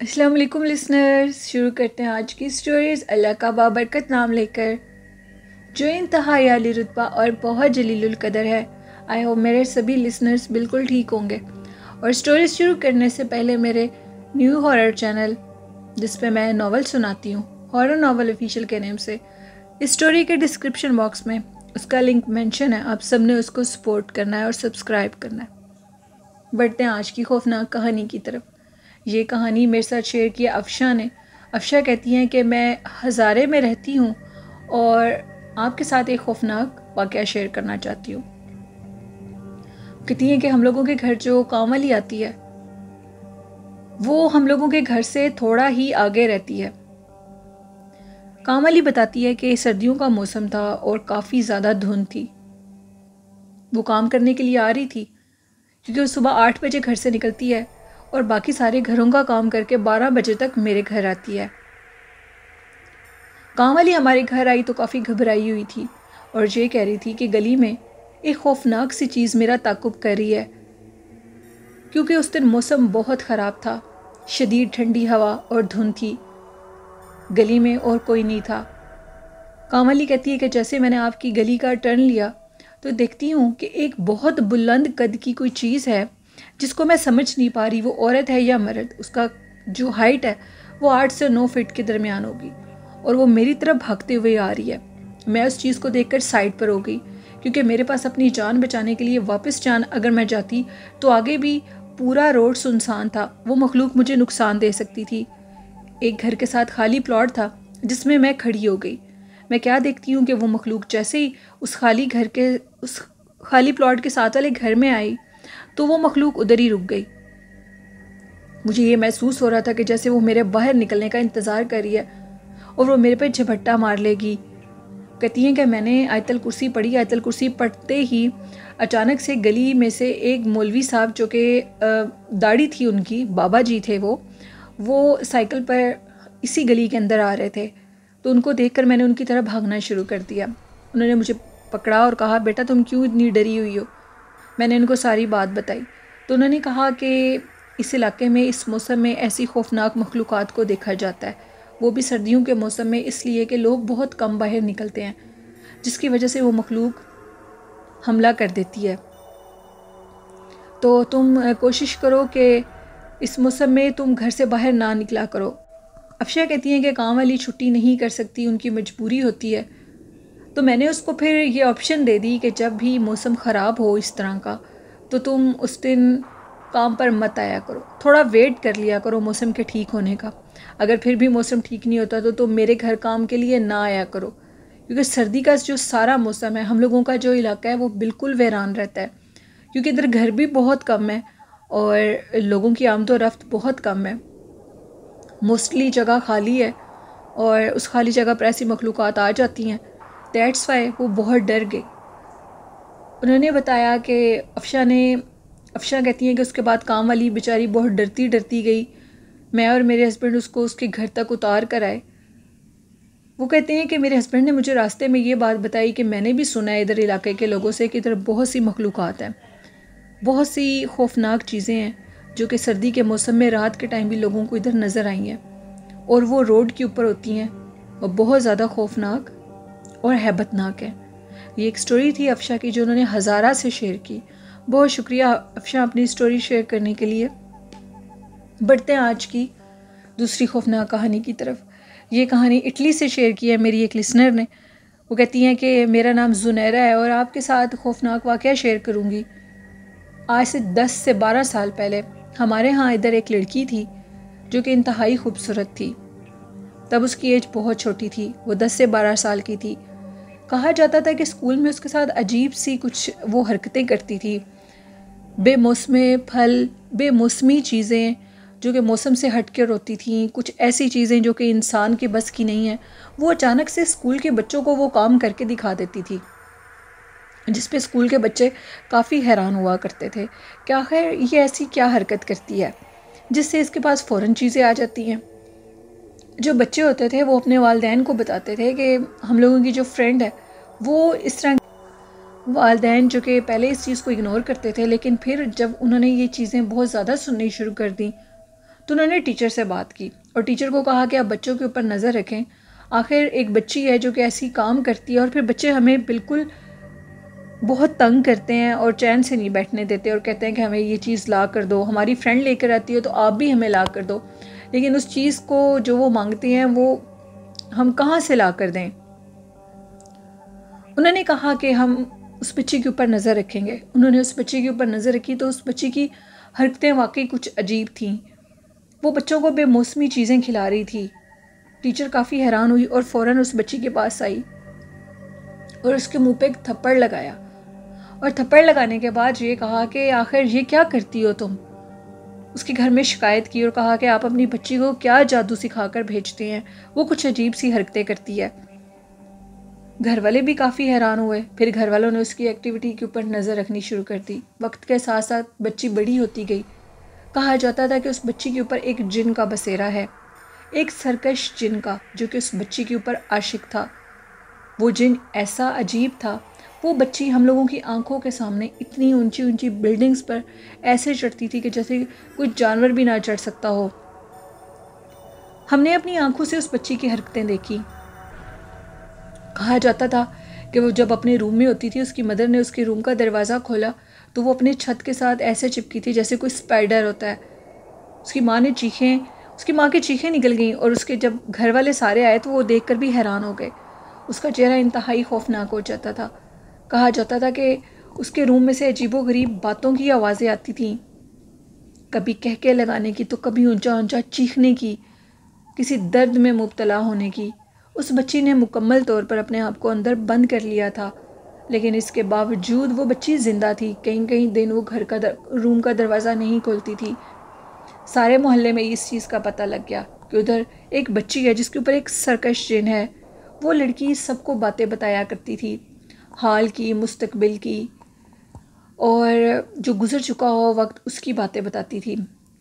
السلام علیکم لسنرز، شروع کرتے ہیں آج کی سٹوریز اللہ کا بابرکت نام لے کر، جو انتہائی عالی رتبہ اور بہت جلیل القدر ہے۔ آئی ہوپ میرے سبھی لسنرز بالکل ٹھیک ہوں گے۔ اور سٹوریز شروع کرنے سے پہلے میرے نیو ہارر چینل جس پہ میں ناول سناتی ہوں، ہارر ناول آفیشیل کے نیم سے، اس سٹوری کے ڈسکرپشن باکس میں اس کا لنک مینشن ہے۔ آپ سب نے اس کو سپورٹ کرنا ہے اور سبسکرائب کرنا ہے۔ بڑھتے ہیں آج کی خوفناک کہانی کی طرف۔ یہ کہانی میرے ساتھ شیئر کی افشا نے۔ افشا کہتی ہیں کہ میں ہزارے میں رہتی ہوں اور آپ کے ساتھ ایک خوفناک واقعہ شیئر کرنا چاہتی ہوں۔ کہتی ہیں کہ ہم لوگوں کے گھر جو کام والی آتی ہے وہ ہم لوگوں کے گھر سے تھوڑا ہی آگے رہتی ہے۔ کام والی بتاتی ہے کہ سردیوں کا موسم تھا اور کافی زیادہ دھند تھی۔ وہ کام کرنے کے لیے آ رہی تھی کیونکہ وہ صبح 8 بجے گھر سے نکلتی ہے اور باقی سارے گھروں کا کام کر کے 12 بجے تک میرے گھر آتی ہے۔ کام والی ہمارے گھر آئی تو کافی گھبرائی ہوئی تھی اور یہ کہہ رہی تھی کہ گلی میں ایک خوفناک سی چیز میرا تعقب کر رہی ہے، کیونکہ اس دن موسم بہت خراب تھا، شدید ٹھنڈی ہوا اور دھند تھی، گلی میں اور کوئی نہیں تھا۔ کام والی کہتی ہے کہ جیسے میں نے آپ کی گلی کا ٹرن لیا تو دیکھتی ہوں کہ ایک بہت بلند قد کی کوئی چیز ہے جس کو میں سمجھ نہیں پا رہی وہ عورت ہے یا مرد۔ اس کا جو ہائٹ ہے وہ 8 سے 9 فٹ کے درمیان ہوگی اور وہ میری طرف بھاگتے ہوئے آ رہی ہے۔ میں اس چیز کو دیکھ کر سائڈ پر ہو گئی کیونکہ میرے پاس اپنی جان بچانے کے لیے واپس جان اگر میں جاتی تو آگے بھی پورا روڈ سنسان تھا، وہ مخلوق مجھے نقصان دے سکتی تھی۔ ایک گھر کے ساتھ خالی پلاٹ تھا جس میں کھڑی ہو گئی۔ میں کیا دیکھتی ہوں کہ وہ مخلوق جیسے ہی اس خالی پلاٹ کے ساتھ والے گھر میں آئی تو وہ مخلوق ادھر ہی رک گئی۔ مجھے یہ محسوس ہو رہا تھا کہ جیسے وہ میرے باہر نکلنے کا انتظار کر رہی ہے اور وہ میرے پہ جھپٹا مار لے گی۔ کہتی ہیں کہ میں نے آیت الکرسی پڑھی۔ آیت الکرسی پڑھتے ہی اچانک سے گلی میں سے ایک مولوی صاحب جو کہ داڑھی تھی ان کی، بابا جی تھے وہ سائیکل پر اسی گلی کے اندر آ رہے تھے، تو ان کو دیکھ کر میں نے ان کی طرف بھاگنا شروع کر دیا۔ انہوں نے مجھے پکڑا اور کہا بیٹا تم کیوں اتنی ڈری ہوئی ہو؟ میں نے ان کو ساری بات بتائی تو انہوں نے کہا کہ اس علاقے میں اس موسم میں ایسی خوفناک مخلوقات کو دیکھا جاتا ہے، وہ بھی سردیوں کے موسم میں، اس لیے کہ لوگ بہت کم باہر نکلتے ہیں جس کی وجہ سے وہ مخلوق حملہ کر دیتی ہے۔ تو تم کوشش کرو کہ اس موسم میں تم گھر سے باہر نہ نکلا کرو۔ افشا کہتی ہیں کہ کام والی چھٹی نہیں کر سکتی، ان کی مجبوری ہوتی ہے، تو میں نے اس کو پھر یہ آپشن دے دی کہ جب بھی موسم خراب ہو اس طرح کا تو تم اس دن کام پر مت آیا کرو، تھوڑا ویٹ کر لیا کرو موسم کے ٹھیک ہونے کا۔ اگر پھر بھی موسم ٹھیک نہیں ہوتا تو تم میرے گھر کام کے لیے نہ آیا کرو، کیونکہ سردی کا جو سارا موسم ہے ہم لوگوں کا جو علاقہ ہے وہ بالکل ویران رہتا ہے، کیونکہ ادھر گھر بھی بہت کم ہے اور لوگوں کی آمد و رفت بہت کم ہے، موسٹلی جگہ خالی ہے اور اس خالی جگہ پر ایسی مخلوقات آ جاتی ہیں۔ دیٹس وائی وہ بہت ڈر گئی۔ انہوں نے بتایا کہ افشا کہتی ہیں کہ اس کے بعد کام والی بیچاری بہت ڈرتی گئی۔ میں اور میرے ہسبینڈ اس کو اس کے گھر تک اتار کر آئے۔ وہ کہتے ہیں کہ میرے ہسبینڈ نے مجھے راستے میں یہ بات بتائی کہ میں نے بھی سنا ہے ادھر علاقے کے لوگوں سے کہ ادھر بہت سی مخلوقات ہیں، بہت سی خوفناک چیزیں ہیں جو کہ سردی کے موسم میں رات کے ٹائم بھی لوگوں کو ادھر نظر آئی ہیں اور وہ روڈ کے اوپر ہوتی ہیں اور بہت زیادہ خوفناک اور ہیبت ناک ہے۔ یہ ایک سٹوری تھی افشا کی جو انہوں نے ہزارہ سے شیئر کی۔ بہت شکریہ افشا اپنی سٹوری شیئر کرنے کے لیے۔ بڑھتے ہیں آج کی دوسری خوفناک کہانی کی طرف۔ یہ کہانی اٹلی سے شیئر کی ہے میری ایک لسنر نے۔ وہ کہتی ہیں کہ میرا نام زنیرہ ہے اور آپ کے ساتھ خوفناک واقعہ شیئر کروں گی۔ آج سے 10 سے 12 سال پہلے ہمارے ہاں ادھر ایک لڑکی تھی جو کہ انتہائی خوبصورت تھی۔ تب اس کی ایج بہت چھوٹی تھی، وہ 10 سے 12 سال کی تھی۔ کہا جاتا تھا کہ اسکول میں اس کے ساتھ عجیب سی کچھ وہ حرکتیں کرتی تھی، بے موسمی پھل، بے موسمی چیزیں جو کہ موسم سے ہٹ کر ہوتی تھیں، کچھ ایسی چیزیں جو کہ انسان کے بس کی نہیں ہیں، وہ اچانک سے اسکول کے بچوں کو وہ کام کر کے دکھا دیتی تھی، جس پہ اسکول کے بچے کافی حیران ہوا کرتے تھے کہ آخر یہ ایسی کیا حرکت کرتی ہے جس سے اس کے پاس فوراً چیزیں آ جاتی ہیں۔ جو بچے ہوتے تھے وہ اپنے والدین کو بتاتے تھے کہ ہم لوگوں کی جو فرینڈ ہے وہ اس طرح، والدین جو کہ پہلے اس چیز کو اگنور کرتے تھے لیکن پھر جب انہوں نے یہ چیزیں بہت زیادہ سننی شروع کر دیں تو انہوں نے ٹیچر سے بات کی اور ٹیچر کو کہا کہ آپ بچوں کے اوپر نظر رکھیں، آخر ایک بچی ہے جو کہ ایسی کام کرتی ہے، اور پھر بچے ہمیں بالکل بہت تنگ کرتے ہیں اور چین سے نہیں بیٹھنے دیتے اور کہتے ہیں کہ ہمیں یہ چیز لا کر دو، ہماری فرینڈ لے کر آتی ہے تو آپ بھی ہمیں لا کر دو، لیکن اس چیز کو جو وہ مانگتی ہیں وہ ہم کہاں سے لا کر دیں۔ انہوں نے کہا کہ ہم اس بچی کے اوپر نظر رکھیں گے۔ انہوں نے اس بچی کے اوپر نظر رکھی تو اس بچی کی حرکتیں واقعی کچھ عجیب تھیں، وہ بچوں کو بے موسمی چیزیں کھلا رہی تھی۔ ٹیچر کافی حیران ہوئی اور فوراً اس بچی کے پاس آئی اور اس کے منہ پہ ایک تھپڑ لگایا، اور تھپڑ لگانے کے بعد یہ کہا کہ آخر یہ کیا کرتی ہو تم؟ اس کے گھر میں شکایت کی اور کہا کہ آپ اپنی بچی کو کیا جادو سکھا کر بھیجتے ہیں، وہ کچھ عجیب سی حرکتیں کرتی ہے۔ گھر والے بھی کافی حیران ہوئے، پھر گھر والوں نے اس کی ایکٹیویٹی کے اوپر نظر رکھنی شروع کر دی۔ وقت کے ساتھ ساتھ بچی بڑی ہوتی گئی۔ کہا جاتا تھا کہ اس بچی کے اوپر ایک جن کا بسیرا ہے، ایک سرکش جن کا، جو کہ اس بچی کے اوپر عاشق تھا۔ وہ جن ایسا عجیب تھا، وہ بچی ہم لوگوں کی آنکھوں کے سامنے اتنی اونچی اونچی بلڈنگز پر ایسے چڑھتی تھی کہ جیسے کوئی جانور بھی نہ چڑھ سکتا ہو۔ ہم نے اپنی آنکھوں سے اس بچی کی حرکتیں دیکھی۔ کہا جاتا تھا کہ وہ جب اپنے روم میں ہوتی تھی، اس کی مدر نے اس کے روم کا دروازہ کھولا تو وہ اپنے چھت کے ساتھ ایسے چپکی تھی جیسے کوئی اسپائڈر ہوتا ہے۔ اس کی ماں کی چیخیں نکل گئیں، اور اس کے جب گھر والے سارے آئے تو وہ دیکھ کر بھی حیران ہو گئے۔ اس کا چہرہ انتہائی خوفناک ہو جاتا تھا۔ کہا جاتا تھا کہ اس کے روم میں سے عجیب و غریب باتوں کی آوازیں آتی تھیں، کبھی کہکے لگانے کی تو کبھی اونچا اونچا چیخنے کی، کسی درد میں مبتلا ہونے کی۔ اس بچی نے مکمل طور پر اپنے آپ کو اندر بند کر لیا تھا، لیکن اس کے باوجود وہ بچی زندہ تھی۔ کہیں کہیں دن وہ روم کا دروازہ نہیں کھولتی تھی۔ سارے محلے میں اس چیز کا پتہ لگ گیا کہ ادھر ایک بچی ہے جس کے اوپر ایک سرکش جن ہے۔ وہ لڑکی سب کو باتیں بتایا کرتی تھی، حال کی، مستقبل کی، اور جو گزر چکا ہو وقت اس کی باتیں بتاتی تھی۔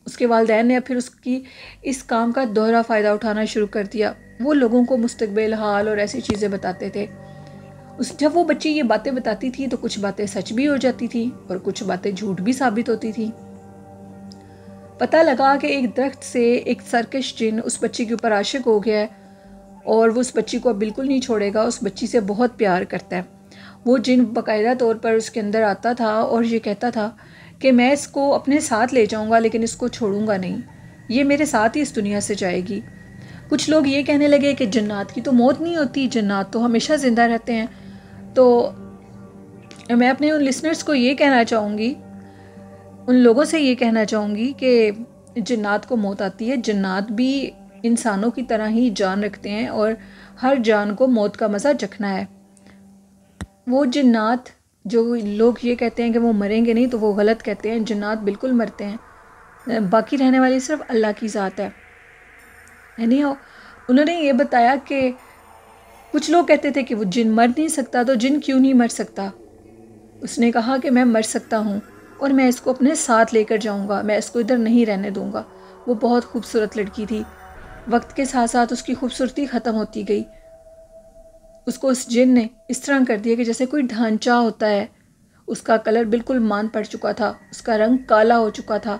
اس کے والدین نے پھر اس کی اس کام کا دوہرا فائدہ اٹھانا شروع کر دیا۔ وہ لوگوں کو مستقبل، حال اور ایسی چیزیں بتاتے تھے۔ جب وہ بچی یہ باتیں بتاتی تھی تو کچھ باتیں سچ بھی ہو جاتی تھی اور کچھ باتیں جھوٹ بھی ثابت ہوتی تھی۔ پتہ لگا کہ ایک درخت سے ایک سرکش جن اس بچی کے اوپر عاشق ہو گیا ہے، اور وہ اس بچی کو بالکل نہیں چھوڑے گا، اس بچی سے بہت پیار کرتا ہے۔ وہ جن باقاعدہ طور پر اس کے اندر آتا تھا اور یہ کہتا تھا کہ میں اس کو اپنے ساتھ لے جاؤں گا لیکن اس کو چھوڑوں گا نہیں، یہ میرے ساتھ ہی اس دنیا سے جائے گی۔ کچھ لوگ یہ کہنے لگے کہ جنات کی تو موت نہیں ہوتی، جنات تو ہمیشہ زندہ رہتے ہیں۔ تو میں اپنے ان لسنرز کو یہ کہنا چاہوں گی، ان لوگوں سے یہ کہنا چاہوں گی کہ جنات کو موت آتی ہے، جنات بھی انسانوں کی طرح ہی جان رکھتے ہیں اور ہر جان کو موت کا مزہ چکھنا ہے۔ وہ جنات جو لوگ یہ کہتے ہیں کہ وہ مریں گے نہیں تو وہ غلط کہتے ہیں، جنات بالکل مرتے ہیں، باقی رہنے والی صرف اللہ کی ذات ہے۔ یعنی انہوں نے یہ بتایا کہ کچھ لوگ کہتے تھے کہ وہ جن مر نہیں سکتا، تو جن کیوں نہیں مر سکتا؟ اس نے کہا کہ میں مر سکتا ہوں اور میں اس کو اپنے ساتھ لے کر جاؤں گا، میں اس کو ادھر نہیں رہنے دوں گا۔ وہ بہت خوبصورت لڑکی تھی۔ وقت کے ساتھ ساتھ اس کی خوبصورتی ختم ہوتی گئی۔ اس کو اس جن نے اس طرح کر دیا کہ جیسے کوئی ڈھانچہ ہوتا ہے، اس کا کلر بالکل مان پڑ چکا تھا، اس کا رنگ کالا ہو چکا تھا۔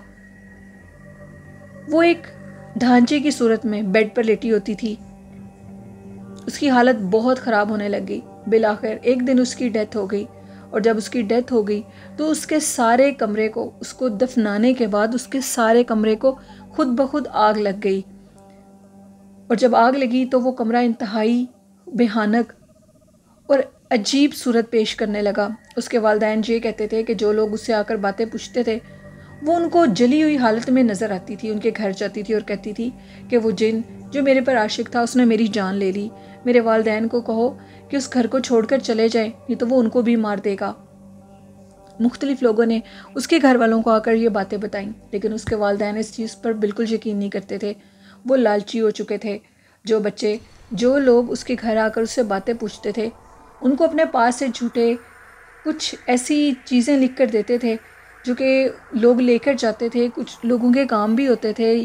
وہ ایک ڈھانچے کی صورت میں بیڈ پر لیٹی ہوتی تھی۔ اس کی حالت بہت خراب ہونے لگ گئی۔ بالآخر ایک دن اس کی ڈیتھ ہو گئی، اور جب اس کی ڈیتھ ہو گئی تو اس کے سارے کمرے کو، اس کو دفنانے کے بعد اس کے سارے کمرے کو خود بخود آگ لگ گئی، اور جب آگ لگی تو وہ کمرہ انتہائی بھیانک اور عجیب صورت پیش کرنے لگا۔ اس کے والدین یہ کہتے تھے کہ جو لوگ اس سے آ کر باتیں پوچھتے تھے وہ ان کو جلی ہوئی حالت میں نظر آتی تھی، ان کے گھر جاتی تھی اور کہتی تھی کہ وہ جن جو میرے پر عاشق تھا اس نے میری جان لے لی، میرے والدین کو کہو کہ اس گھر کو چھوڑ کر چلے جائیں نہیں تو وہ ان کو بھی مار دے گا۔ مختلف لوگوں نے اس کے گھر والوں کو آ کر یہ باتیں بتائیں، لیکن اس کے والدین اس چیز پر بالکل یقین نہیں کرتے تھے۔ وہ لالچی ہو چکے تھے۔ جو لوگ اس کے گھر آ کر اس سے باتیں پوچھتے تھے ان کو اپنے پاس سے جھوٹے کچھ ایسی چیزیں لکھ کر دیتے تھے جو کہ لوگ لے کر جاتے تھے، کچھ لوگوں کے کام بھی ہوتے تھے۔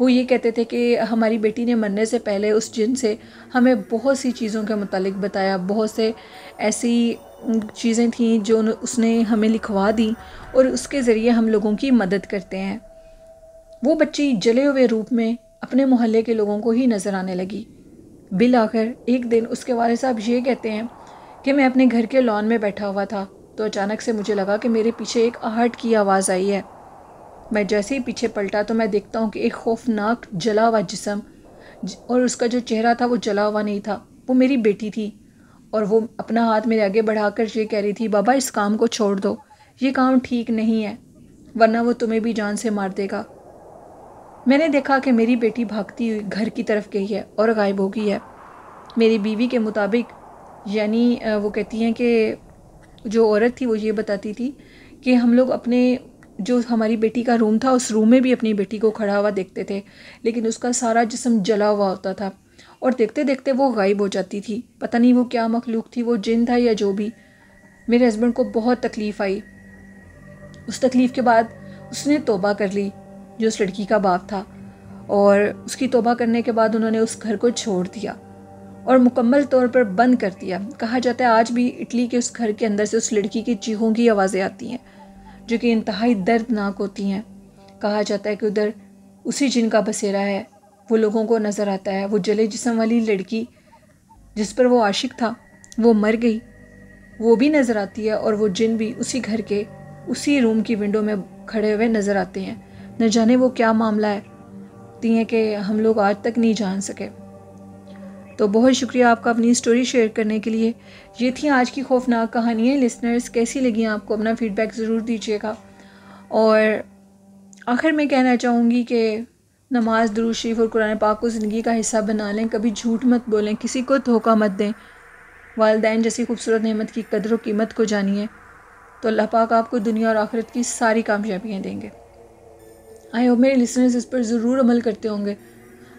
وہ یہ کہتے تھے کہ ہماری بیٹی نے مرنے سے پہلے اس جن سے ہمیں بہت سی چیزوں کے متعلق بتایا، بہت سے ایسی چیزیں تھیں جو اس نے ہمیں لکھوا دیں اور اس کے ذریعے ہم لوگوں کی مدد کرتے ہیں۔ وہ بچی جلے ہوئے روپ میں اپنے محلے کے لوگوں کو ہی نظر آنے لگی۔ بالآخر ایک دن اس کے والد صاحب یہ کہتے ہیں کہ میں اپنے گھر کے لان میں بیٹھا ہوا تھا تو اچانک سے مجھے لگا کہ میرے پیچھے ایک آہٹ کی آواز آئی ہے۔ میں جیسے ہی پیچھے پلٹا تو میں دیکھتا ہوں کہ ایک خوفناک جلا ہوا جسم، اور اس کا جو چہرہ تھا وہ جلا ہوا نہیں تھا، وہ میری بیٹی تھی، اور وہ اپنا ہاتھ میرے آگے بڑھا کر یہ کہہ رہی تھی، بابا اس کام کو چھوڑ دو، یہ کام ٹھیک نہیں ہے ورنہ وہ تمہیں بھی جان سے مار دے گا۔ میں نے دیکھا کہ میری بیٹی بھاگتی ہوئی گھر کی طرف گئی ہے اور غائب ہو گئی ہے۔ میری بیوی کے مطابق، یعنی وہ کہتی ہیں کہ جو عورت تھی وہ یہ بتاتی تھی کہ ہم لوگ اپنے جو ہماری بیٹی کا روم تھا اس روم میں بھی اپنی بیٹی کو کھڑا ہوا دیکھتے تھے، لیکن اس کا سارا جسم جلا ہوا ہوتا تھا اور دیکھتے دیکھتے وہ غائب ہو جاتی تھی۔ پتہ نہیں وہ کیا مخلوق تھی، وہ جن تھا یا جو بھی۔ میرے ہسبینڈ کو بہت تکلیف آئی۔ اس تکلیف کے بعد اس نے توبہ کر لی، جو اس لڑکی کا باپ تھا، اور اس کی توبہ کرنے کے بعد انہوں نے اس گھر کو چھوڑ دیا اور مکمل طور پر بند کر دیا۔ کہا جاتا ہے آج بھی اٹلی کے اس گھر کے اندر سے اس لڑکی کی چیخوں کی آوازیں آتی ہیں جو کہ انتہائی دردناک ہوتی ہیں۔ کہا جاتا ہے کہ ادھر اسی جن کا بسیرا ہے، وہ لوگوں کو نظر آتا ہے۔ وہ جلے جسم والی لڑکی جس پر وہ عاشق تھا وہ مر گئی، وہ بھی نظر آتی ہے، اور وہ جن بھی اسی گھر کے اسی روم کی ونڈو میں کھڑے ہوئے نظر آتے ہیں۔ نہ جانے وہ کیا معاملہ ہے کہ ہم لوگ آج تک نہیں جان سکے۔ تو بہت شکریہ آپ کا اپنی سٹوری شیئر کرنے کے لیے۔ یہ تھی آج کی خوفناک کہانیاں۔ لسنرز کیسی لگیں آپ کو؟ اپنا فیڈ بیک ضرور دیجیے گا۔ اور آخر میں کہنا چاہوں گی کہ نماز، درود شریف اور قرآن پاک کو زندگی کا حصہ بنا لیں، کبھی جھوٹ مت بولیں، کسی کو دھوکہ مت دیں، والدین جیسی خوبصورت نعمت کی قدر و قیمت کو جانیے، تو اللہ پاک آپ کو دنیا اور آخرت کی ساری کامیابیاں دیں گے۔ آئی ہوپ میرے لسنرز اس پر ضرور عمل کرتے ہوں گے۔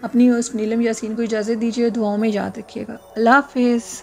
اپنی ہوسٹ نیلم یاسین کو اجازت دیجیے، دعاؤں میں یاد رکھیے گا۔ اللہ حافظ۔